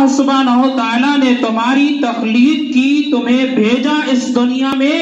اللہ سبحانہ و تعالیٰ نے تمہاری تخلیق کی، تمہیں بھیجا اس دنیا میں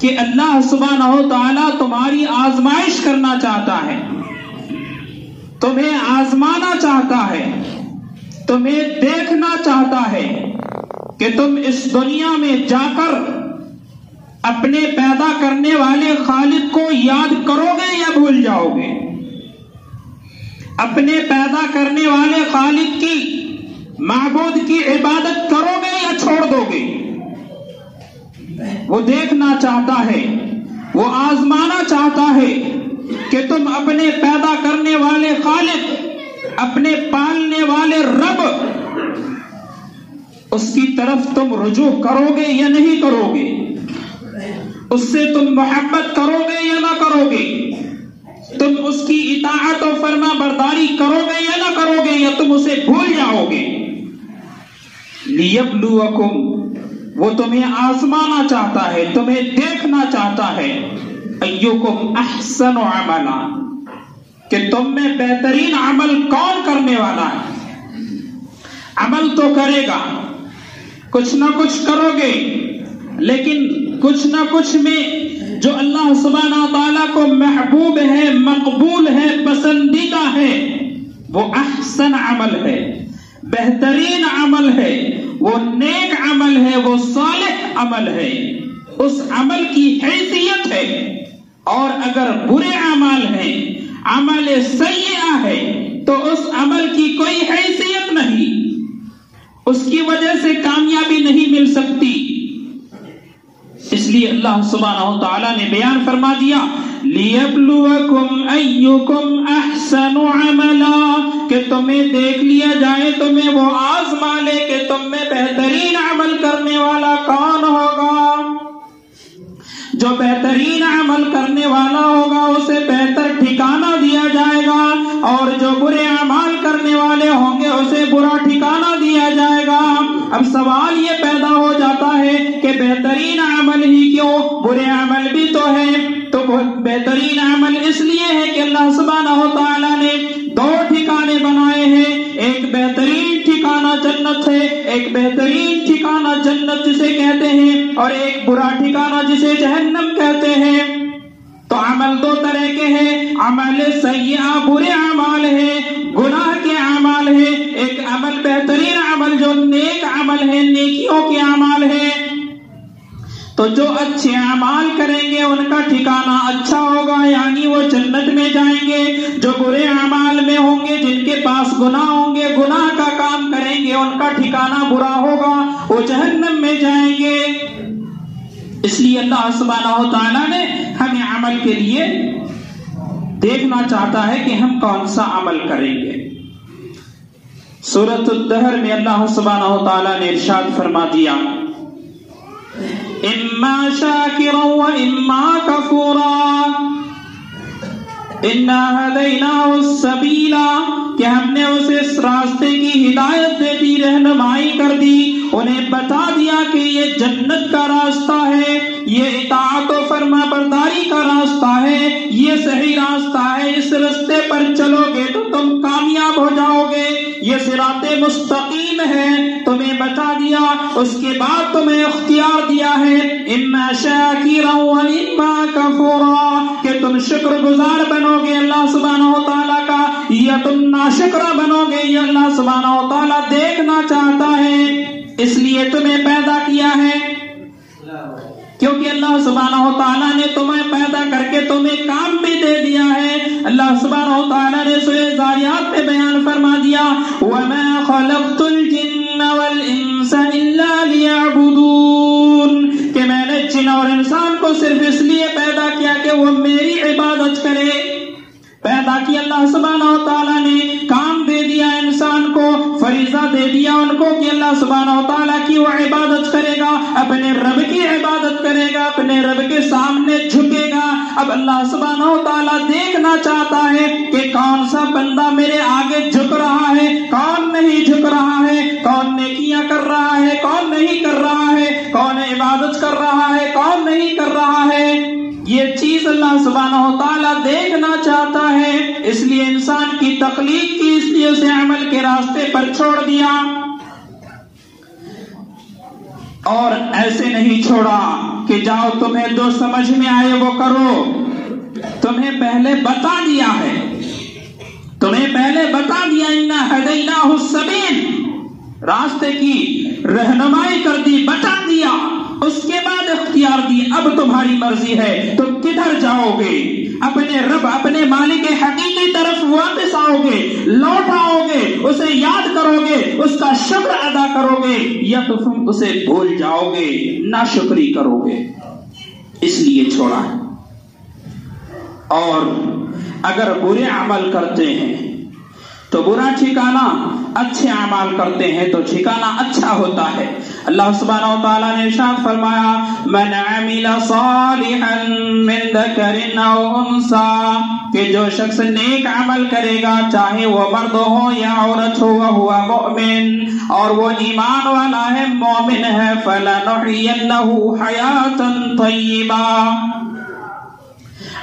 کہ اللہ سبحانہ و تعالیٰ تمہاری آزمائش کرنا چاہتا ہے، تمہیں آزمانا چاہتا ہے، تمہیں دیکھنا چاہتا ہے کہ تم اس دنیا میں جا کر اپنے پیدا کرنے والے خالق کو یاد کرو گے یا بھول جاؤ گے، اپنے پیدا کرنے والے خالق کی، معبود کی عبادت کرو گے یا چھوڑ دو گے۔ وہ دیکھنا چاہتا ہے، وہ آزمانا چاہتا ہے کہ تم اپنے پیدا کرنے والے خالق، اپنے پالنے والے رب، اس کی طرف تم رجوع کرو گے یا نہیں کرو گے، اس سے تم محبت کرو گے یا نہ کرو گے، تم اس کی اطاعت و فرما برداری کرو گے یا نہ کرو گے، یا تم اسے بھول جاؤ گے۔ لیبلوکم، وہ تمہیں آزمانا چاہتا ہے، تمہیں دیکھنا چاہتا ہے، ایکم احسن عملا، کہ تم میں بہترین عمل کون کرنے والا ہے۔ عمل تو کرے گا، کچھ نہ کچھ کرو گے، لیکن کچھ نہ کچھ میں جو اللہ سبحانہ تعالیٰ کو محبوب ہے، مقبول ہے، پسندیدہ ہے، وہ احسن عمل ہے، بہترین عمل ہے، وہ نیک عمل ہے، وہ صالح عمل ہے، اس عمل کی حیثیت ہے۔ اور اگر برے اعمال ہیں، عمل سیئہ ہے، تو اس عمل کی کوئی حیثیت نہیں، اس کی وجہ سے کامیابی نہیں مل سکتی۔ اس لیے اللہ سبحانہ و تعالیٰ نے بیان فرما دیا لیبلوکم ایکم احسن عملا، کہ تمہیں دیکھ لیا جائے، تمہیں وہ آزما لے کہ تم میں بہترین عمل کرنے والا کون ہوگا۔ جو بہترین عمل کرنے والا ہوگا اسے بہتر ٹھکانہ دیا جائے گا، اور جو برے اعمال کرنے والے ہوں گے اسے برا ٹھکانہ دیا جائے گا۔ اب سوال یہ پیدا ہو جاتا ہے کہ بہترین عمل ہی کیوں، برے عمل بھی تو ہے۔ تو بہترین عمل اس لیے ہے کہ اللہ سبحانہ و تعالیٰ نے دو ٹھکانے بنائے ہیں، ایک بہترین ٹھکانہ جنت ہے، ایک بہترین ٹھکانہ جنت جسے کہتے ہیں، اور ایک برا ٹھکانہ جسے جہنم کہتے ہیں۔ تو عمل دو طرح کے ہیں، عمل سیئہ برے اعمال ہے، گناہ کے اعمال ہے، ایک عمل بہترین عمل جو نیک عمل ہے، نیکیوں کے اعمال ہے۔ تو جو اچھے اعمال کریں گے ان کا ٹھکانہ اچھا ہوگا، یعنی وہ جنت میں جائیں گے۔ جو برے اعمال میں ہوں گے، جن کے پاس گناہ ہوں گے، گناہ کا کام کریں گے، ان کا ٹھکانہ برا ہوگا، وہ جہنم میں جائیں گے۔ اس لیے اللہ سبحانہ و تعالیٰ نے ہمیں عمل کے لیے دیکھنا چاہتا ہے کہ ہم کون سا عمل کریں گے۔ سورۃ الدہر میں اللہ سبحانہ و تعالیٰ نے ارشاد فرما دیا اما شاکرا و اما کفورا انا ہدیناہ السبیل، کہ ہم نے اسے اس راستے کی ہدایت دے دی، رہنمائی کر دی، انہیں بتا دیا کہ یہ جنت کا راستہ ہے، یہ اطاعت و فرما برداری کا راستہ ہے، یہ صحیح راستہ ہے، اس راستے پر چلو گے تو تم کامیاب ہو جاؤ گے، یہ صراط مستقیم ہے، تمہیں بتا دیا۔ اس کے بعد تمہیں اختیار دیا ہے اما شاکرا و اما کفورا، کہ تم شکر گزار بنو گے اللہ سبحانہ و تعالیٰ کا، یا تم ناشکرہ بنو گے۔ یہ اللہ سبحانہ و تعالیٰ دیکھنا چاہتا ہے، اس لیے تمہیں پیدا کیا ہے، کیونکہ اللہ سبحانہ و تعالیٰ نے تمہیں پیدا کر کے تمہیں کام بھی دے دیا ہے۔ اللہ سبحانہ و تعالیٰ نے سورہ ذاریات میں بیان فرما دیا وَمَا خَلَقْتُ الْجِنَّ وَالْإِنسَ إِلَّا لِيَعْبُدُونَ، کہ میں نے جن اور انسان کو صرف اس لیے پیدا کیا کہ وہ میری عبادت کرے۔ پیدا کیا اللہ سبحانہ و تعالیٰ نے، کام دے دیا انسان کو، فریضہ دے دیا ان کو کہ اللہ سبحانہ و تعالیٰ کی وہ عبادت کرے گا، اپنے رب کی عبادت کرے گا، اپنے رب کے سامنے جھکے گا۔ اب اللہ سبحانہ و تعالیٰ دیکھنا چاہتا ہے کہ کون سا بندہ میرے آگے جھک رہا ہے، کون نہیں جھک رہا ہے، کون نیکیاں کر رہا ہے، کون نہیں کر رہا ہے، کون عبادت کر رہا ہے، کون نہیں کر رہا ہے۔ یہ چیز اللہ سبحانہ و تعالیٰ دیکھنا چاہتا ہے، اس لیے انسان کی تخلیق کی، اس لیے اسے عمل کے راستے پر چھوڑ دیا، اور ایسے نہیں چھوڑا کہ جاؤ تمہیں جو سمجھ میں آئے وہ کرو، تمہیں پہلے بتا دیا ہے، تمہیں پہلے بتا دیا اِنَّا هَدَيْنَاهُ السَّبِيلَ، راستے کی رہنمائی کر دی، بتا دیا، اس کے بعد اختیار دی، اب تمہاری مرضی ہے تم کدھر جاؤ گے، اپنے رب اپنے مالک حقیقی طرف واپس آؤ گے، لوٹ آؤ گے، اسے یاد کرو گے، اس کا شکر ادا کرو گے، یا تو تم اسے بھول جاؤ گے، ناشکری کرو گے، اس لیے چھوڑا ہے۔ اور اگر برے عمل کرتے ہیں تو برا ٹھکانہ، اچھے اعمال کرتے ہیں تو ٹھکانہ اچھا ہوتا ہے۔ اللہ سبحانہ و تعالیٰ نے ارشاد فرمایا من عمل صالحا من ذکر او انثی، کہ جو شخص نیک عمل کرے گا چاہے وہ مرد ہو یا عورت ہو، وہو مؤمن، اور وہ ایمان والا ہے، مومن ہے، فلنحینہ حیاتا طیبہ،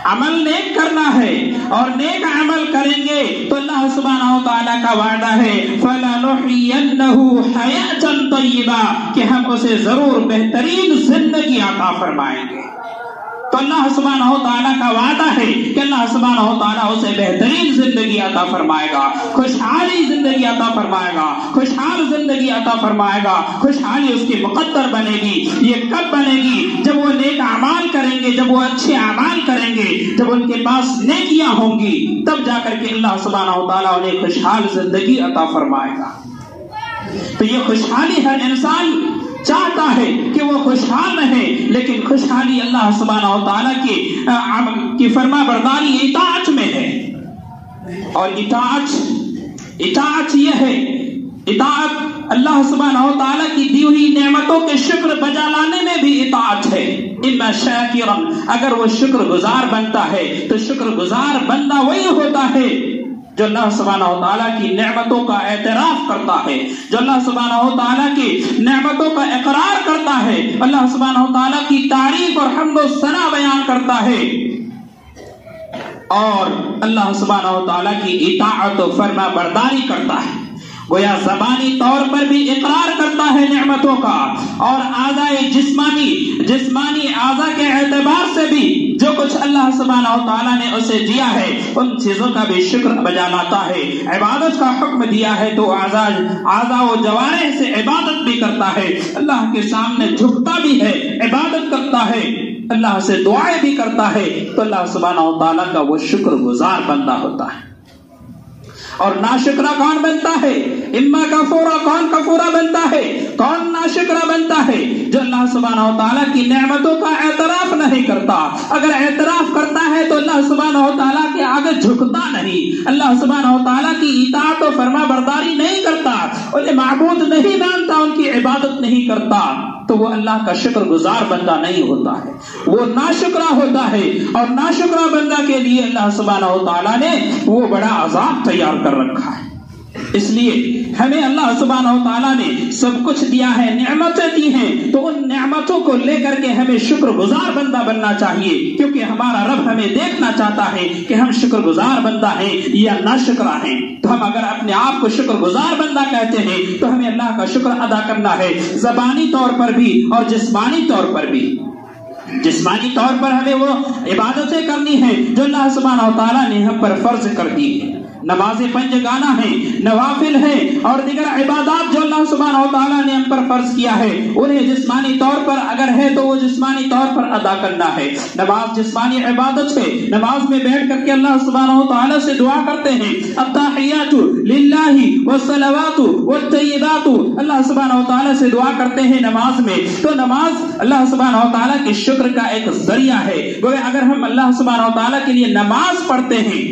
عمل نیک کرنا ہے اور نیک عمل کریں گے تو اللہ سبحانہ و تعالیٰ کا وعدہ ہے فَلَنُحْيِيَنَّهُ حَيَاةً طَيِّبَةً، کہ ہم اسے ضرور بہترین زندگی عطا فرمائیں گے۔ تو اللہ سبحانہ و تعالیٰ کا وعدہ ہے کہ اللہ سبحانہ و تعالیٰ اسے بہترین زندگی عطا فرمائے گا، خوشحالی زندگی عطا فرمائے گا، خوشحال زندگی عطا فرمائے گا، خوشحالی اس کی مقدر بنے گی۔ یہ کب بنے گی؟ جب وہ نیک اعمال کریں گے، جب وہ اچھے اعمال کریں گے، جب ان کے پاس نیکیاں ہوں گی، تب جا کر کے اللہ سبحانہ و تعالیٰ انہیں خوشحال زندگی عطا فرمائے گا۔ تو یہ خوشحالی ہر انسان چاہتا ہے کہ وہ خوشحال رہے، لیکن خوشحالی اللہ سبحانہ و تعالیٰ کی فرما برداری اطاعت میں ہے، اور اطاعت یہ ہے، اطاعت اللہ سبحانہ و تعالیٰ کی دی ہوئی نعمتوں کے شکر بجا لانے میں بھی اطاعت ہے۔ اِنَّ شَاكِرًا، اگر وہ شکر گزار بنتا ہے تو شکر گزار بندہ وہی ہوتا ہے جو اللہ سبحانہ و تعالیٰ کی نعمتوں کا اعتراف کرتا ہے، جو اللہ سبحانہ و تعالیٰ کی نعمتوں کا اقرار کرتا ہے، اللہ سبحانہ و تعالیٰ کی تعریف اور حمد و ثنا بیان کرتا ہے، اور اللہ سبحانہ و تعالیٰ کی اطاعت و فرما برداری کرتا ہے۔ گویا زبانی طور پر بھی اقرار کرتا ہے نعمتوں کا، اور اعضائے جسمانی اعضاء کے اعتبار سے بھی جو کچھ اللہ سبحانہ و تعالیٰ نے اسے دیا ہے ان چیزوں کا بھی شکر بجا لاتا ہے۔ عبادت کا حکم دیا ہے تو اعضاء و جوارح سے عبادت بھی کرتا ہے، اللہ کے سامنے جھکتا بھی ہے، عبادت کرتا ہے، اللہ سے دعائیں بھی کرتا ہے، تو اللہ سبحانہ و تعالیٰ کا وہ شکر گزار بندہ ہوتا ہے۔ اور ناشکرہ کون بنتا ہے؟ اما کفورا، کون کفورا بنتا ہے، کون ناشکرہ بنتا ہے؟ جو اللہ سبحانہ و تعالیٰ کی نعمتوں کا اعتراف نہیں کرتا۔ اگر اعتراف کرتا ہے تو اللہ سبحانہ و تعالیٰ کے آگے جھکتا نہیں، اللہ سبحانہ و تعالیٰ کی اطاعت و فرما برداری نہیں کرتا، انہیں معبود نہیں مانتا، ان کی عبادت نہیں کرتا، تو وہ اللہ کا شکر گزار بندہ نہیں ہوتا ہے، وہ ناشکرہ ہوتا ہے۔ اور ناشکرہ بندہ کے لیے اللہ سبحانہ و تعالیٰ نے وہ بڑا عذاب تیار کر رکھا ہے۔ اس لیے ہمیں اللہ سبحانہ و تعالیٰ نے سب کچھ دیا ہے، نعمتیں دی ہیں، تو ان نعمتوں کو لے کر کے ہمیں شکر گزار بندہ بننا چاہیے، کیونکہ ہمارا رب ہمیں دیکھنا چاہتا ہے کہ ہم شکر گزار بندہ ہیں یا ناشکرہ ہیں۔ تو ہم اگر اپنے آپ کو شکر گزار بندہ کہتے ہیں تو ہمیں اللہ کا شکر ادا کرنا ہے، زبانی طور پر بھی اور جسمانی طور پر بھی۔ جسمانی طور پر ہمیں وہ عبادتیں کرنی ہیں جو اللہ سبحانہ و تعالیٰ نے ہم پر فرض کر دی ہیں، نماز پنجگانہ ہیں، نوافل ہیں، اور دیگر عبادات جو اللہ سبحانہ و تعالیٰ نے ہم پر فرض کیا ہے، انہیں جسمانی طور پر اگر ہے تو وہ جسمانی طور پر ادا کرنا ہے۔ نماز جسمانی عبادت ہے، نماز میں بیٹھ کر کے اللہ سبحانہ و تعالیٰ سے دعا کرتے ہیں، التحیات للہ والصلوات والطیبات، اللہ سبحانہ و تعالیٰ سے دعا کرتے ہیں نماز میں۔ تو نماز اللہ سبحانہ و تعالیٰ کے شکر کا ایک ذریعہ ہے۔ گویا اگر ہم اللہ سبحانہ و تعالیٰ کے لیے نماز پڑھتے ہیں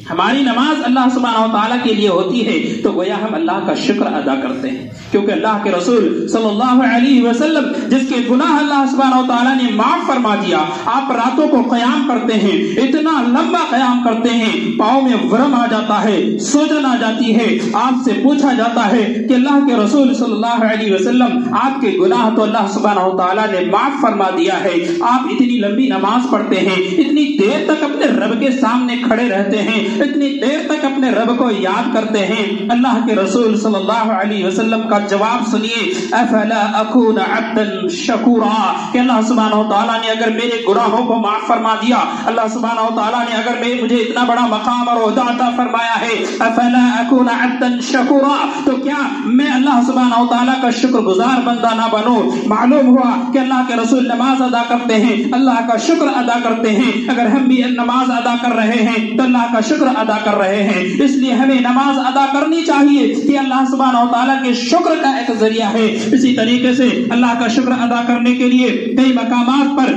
ہماری نماز اللہ سبحانہ و تعالیٰ کے لیے ہوتی ہے تو گویا ہم اللہ کا شکر ادا کرتے ہیں، کیونکہ اللہ کے رسول صلی اللہ علیہ وسلم جس کے گناہ اللہ سبحانہ و تعالیٰ نے معاف فرما دیا، آپ راتوں کو قیام کرتے ہیں، اتنا لمبا قیام کرتے ہیں، پاؤں میں ورم آ جاتا ہے، سوجن آ جاتی ہے، آپ سے پوچھا جاتا ہے کہ اللہ کے رسول صلی اللہ علیہ وسلم آپ کے گناہ تو اللہ سبحانہ و تعالیٰ نے معاف فرما دیا ہے، آپ اتنی لمبی نماز پڑھتے ہیں، اتنی دیر تک اپنے رب کے سامنے کھڑے رہتے ہیں، اتنی دیر تک اپنے رب کو یاد کرتے ہیں۔ اللہ کے رسول صلی اللہ علیہ وسلم کا جواب سنیے، افلا اکون عبدا شکورا، کہ اللہ سبحانہ و تعالیٰ نے اگر میرے گناہوں کو معاف فرما دیا، اللہ سبحانہ و تعالیٰ نے اگر مجھے اتنا بڑا مقام اور عہدہ عطا فرمایا ہے، افلا اکون عبدا شکورا، تو کیا میں اللہ سبحانہ و تعالیٰ کا شکر گزار بندہ نہ بنوں؟ معلوم ہوا کہ اللہ کے رسول نماز ادا کرتے ہیں، اللہ کا شکر ادا کرتے ہیں، اگر ہم بھی نماز ادا کر رہے ہیں تو اللہ کا شکر ادا کر رہے ہیں، اس لیے ہمیں نماز ادا کرنی چاہیے کہ اللہ سبحانہ و تعالیٰ کے شکر کا ایک ذریعہ ہے۔ اسی طریقے سے اللہ کا شکر ادا کرنے کے لیے کئی مقامات پر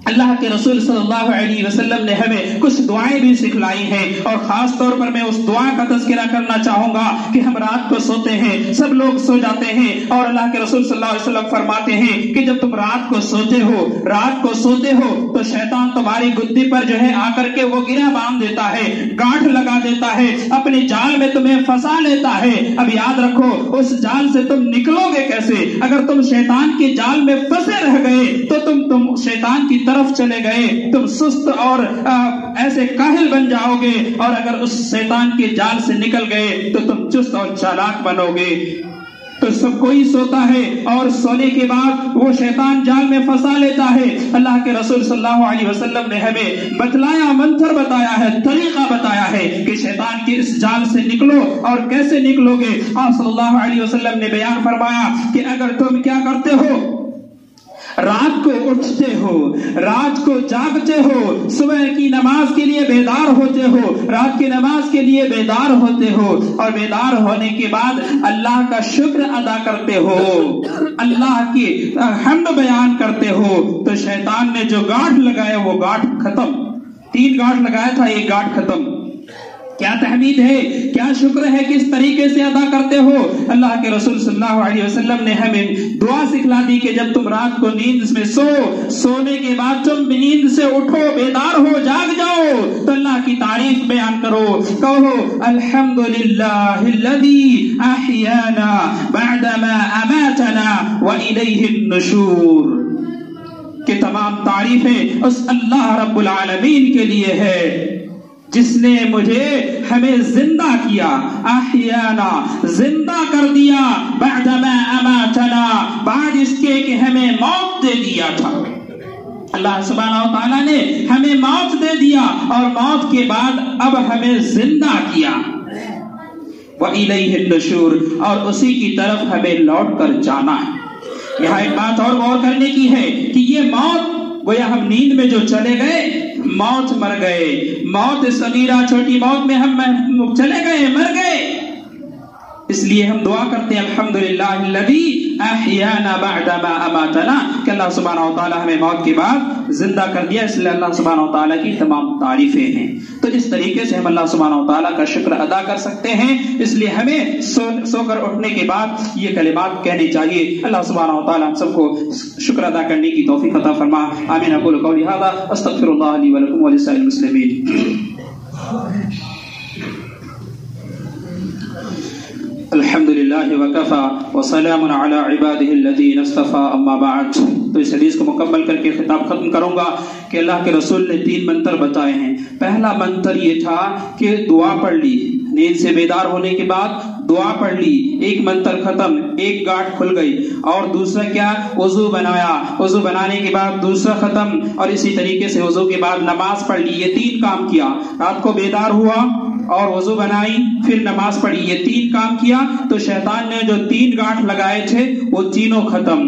اللہ کے رسول صلی اللہ علیہ وسلم نے ہمیں کچھ دعائیں بھی سکھلائی ہیں، اور خاص طور پر میں اس دعا کا تذکرہ کرنا چاہوں گا کہ ہم رات کو سوتے ہیں، سب لوگ سو جاتے ہیں، اور اللہ کے رسول صلی اللہ علیہ وسلم فرماتے ہیں کہ جب تم رات کو سوتے ہو تو شیطان تمہاری گدی پر جو ہے آ کر کے وہ گرہ باندھ دیتا ہے، گانٹھ لگا دیتا ہے، اپنے جال میں تمہیں پھنسا لیتا ہے۔ اب یاد رکھو اس جال سے تم نکلو گے کیسے؟ اگر تم شیطان کے جال میں پھنسے رہ گئے تو تم شیطان کی طرف چلے گئے، تم سست اور ایسے کاہل بن جاؤ گے، اور اگر اس شیطان کے جال سے نکل گئے تو تم چست اور چالاک بنو گے۔ تو سب کوئی سوتا ہے اور سونے کے بعد وہ شیطان جال میں پھنسا لیتا ہے۔ اللہ کے رسول صلی اللہ علیہ وسلم نے ہمیں بتلایا، منتر بتایا ہے، طریقہ بتایا ہے کہ شیطان کے اس جال سے نکلو، اور کیسے نکلو گے؟ آپ صلی اللہ علیہ وسلم نے بیان فرمایا کہ اگر تم کیا کرتے ہو، رات کو اٹھتے ہو، رات کو جاگتے ہو، صبح کی نماز کے لیے بیدار ہوتے ہو، رات کی نماز کے لیے بیدار ہوتے ہو، اور بیدار ہونے کے بعد اللہ کا شکر ادا کرتے ہو، اللہ کی حمد بیان کرتے ہو، تو شیطان نے جو گاٹھ لگایا وہ گاٹھ ختم، 3 گاٹھ لگایا تھا، 1 گاٹھ ختم۔ کیا تحمید ہے، کیا شکر ہے، کس طریقے سے ادا کرتے ہو؟ اللہ کے رسول صلی اللہ علیہ وسلم نے ہمیں دعا سکھلا دی کہ جب تم رات کو نیند میں سونے کے بعد تم نیند سے اٹھو، بیدار ہو، جاگ جاؤ تو اللہ کی تعریف بیان کرو، کہو الحمدللہ الذی احیانا بعدما اماتنا والیہ النشور، کہ تمام تعریفیں اس اللہ رب العالمین کے لیے ہے جس نے ہمیں زندہ کیا، احیانا زندہ کر دیا، بعدما اماتنا بعد اس کے کہ ہمیں موت دے دیا تھا۔ اللہ سبحانہ و تعالیٰ نے ہمیں موت دے دیا اور موت کے بعد اب ہمیں زندہ کیا، وَإِلَيْهِ النُّشُورُ، اور اسی کی طرف ہمیں لوٹ کر جانا ہے۔ یہاں ایک بات اور غور کرنے کی ہے کہ یہ موت گویا ہم نیند میں جو چلے گئے، موت مر گئے، موت صغیرہ چھوٹی موت میں ہم چلے گئے، مر گئے، اس لیے ہم دعا کرتے ہیں الحمدللہ الذی احیانا بعدما اماتنا، کہ اللہ سبحانہ و تعالی ہمیں موت کے بعد زندہ کر دیا، اس لیے اللہ سبحانہ و تعالی کی تمام تعریفیں ہیں۔ تو اس طریقے سے ہم اللہ سبحانہ و تعالی کا شکر ادا کر سکتے ہیں، اس لیے ہمیں سو کر اٹھنے کے بعد یہ کلمات کہنی چاہیے۔ اللہ سبحانہ و تعالی ہم سب کو شکر ادا کرنے کی توفیق عطا فرما، آمین۔ اقول قولی ھذا استغفر اللہ لی ولکم ولسائر المسلمین۔ الحمد للہ وکفی وسلام علی عبادہ الذین اصطفی، اما بعد۔ تو اس حدیث کو مکمل کر کے خطاب ختم کروں گا کہ اللہ کے رسول نے 3 منتر بتائے ہیں۔ پہلا منتر یہ تھا کہ دعا پڑھ لی، نیند سے بیدار ہونے کے بعد دعا پڑھ لی، 1 منتر ختم، 1 گاٹھ کھل گئی۔ اور دوسرا کیا؟ وضو بنایا، وضو بنانے کے بعد دوسرا ختم، اور اسی طریقے سے وضو کے بعد نماز پڑھ لی۔ یہ 3 کام کیا، رات کو بیدار ہوا اور وضو بنائی، پھر نماز پڑھی، یہ 3 کام کیا تو شیطان نے جو 3 گاٹھ لگائے تھے وہ تینوں ختم۔